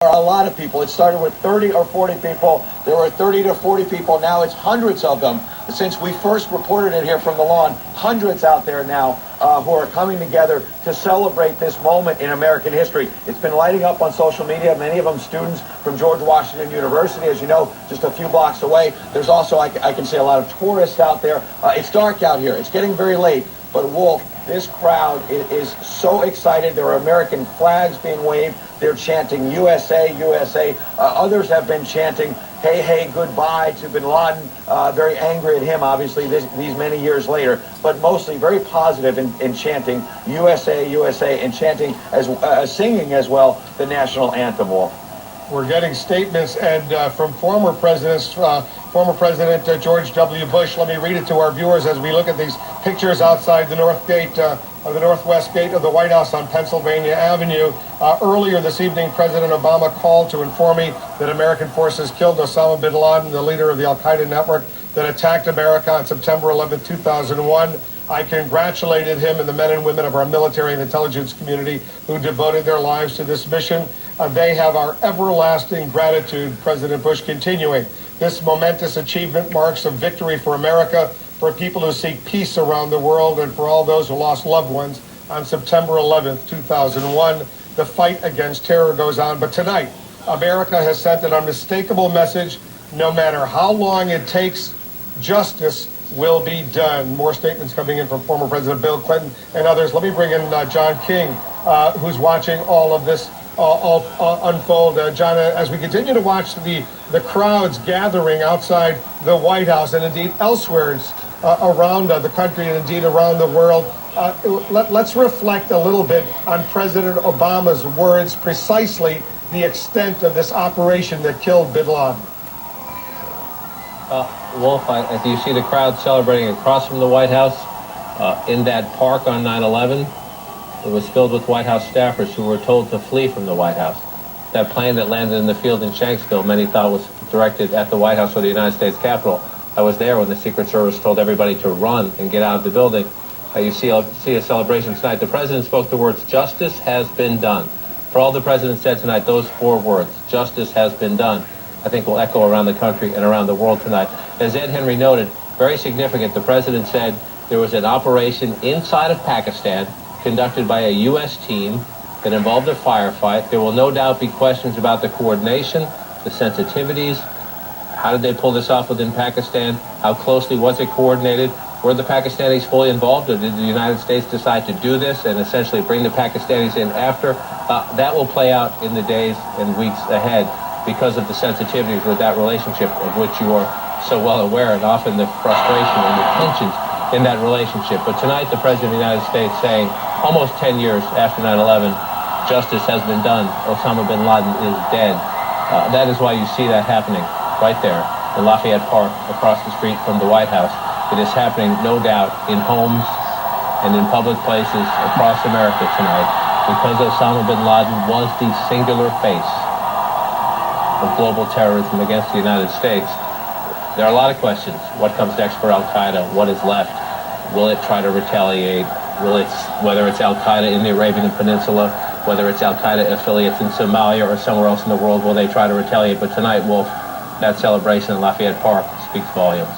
A lot of people. It started with 30 or 40 people. There were 30 to 40 people. Now it's hundreds of them. Since we first reported it here from the lawn, hundreds out there now who are coming together to celebrate this moment in American history. It's been lighting up on social media, many of them students from George Washington University, as you know, just a few blocks away. There's also, I can say, a lot of tourists out there. It's dark out here. It's getting very late. But Wolf, this crowd is so excited. There are American flags being waved. They're chanting USA, USA. Others have been chanting, hey, hey, goodbye to bin Laden. Very angry at him, obviously, these many years later. But mostly very positive in chanting USA, USA, and chanting, singing as well, the national anthem, Wolf. We're getting statements and from former presidents, former President George W. Bush. Let me read it to our viewers as we look at these pictures outside the north gate, the northwest gate of the White House on Pennsylvania Avenue. Earlier this evening, President Obama called to inform me that American forces killed Osama bin Laden, the leader of the Al-Qaeda network that attacked America on September 11, 2001. I congratulated him and the men and women of our military and intelligence community who devoted their lives to this mission. They have our everlasting gratitude, President Bush continuing. This momentous achievement marks a victory for America, for people who seek peace around the world, and for all those who lost loved ones on September 11th, 2001. The fight against terror goes on. But tonight, America has sent an unmistakable message. No matter how long it takes, justice will be done. More statements coming in from former President Bill Clinton and others. Let me bring in John King, who's watching all of this unfold. John, as we continue to watch the crowds gathering outside the White House and indeed elsewhere around the country and indeed around the world, let's reflect a little bit on President Obama's words, precisely the extent of this operation that killed bin Laden. Wolf, do you see the crowd celebrating across from the White House in that park on 9/11? It was filled with White House staffers who were told to flee from the White House. That plane that landed in the field in Shanksville, many thought was directed at the White House or the United States Capitol. I was there when the Secret Service told everybody to run and get out of the building. You see a celebration tonight. The president spoke the words, "Justice has been done." For all the president said tonight, those four words, "Justice has been done," I think will echo around the country and around the world tonight. As Ed Henry noted, very significant, the president said there was an operation inside of Pakistan conducted by a U.S. team that involved a firefight. There will no doubt be questions about the coordination, the sensitivities. How did they pull this off within Pakistan? How closely was it coordinated? Were the Pakistanis fully involved, or did the United States decide to do this and essentially bring the Pakistanis in after? That will play out in the days and weeks ahead, because of the sensitivities with that relationship, of which you are so well aware, and often the frustration and the tensions in that relationship. But tonight, the President of the United States saying, almost 10 years after 9/11, justice has been done. Osama bin Laden is dead. That is why you see that happening right there in Lafayette Park, across the street from the White House. It is happening, no doubt, in homes and in public places across America tonight, because Osama bin Laden was the singular face of global terrorism against the United States. There are a lot of questions. What comes next for Al-Qaeda? What is left? Will it try to retaliate? Whether it's Al-Qaeda in the Arabian Peninsula, whether it's Al-Qaeda affiliates in Somalia or somewhere else in the world, will they try to retaliate? But tonight, Wolf, that celebration in Lafayette Park speaks volumes.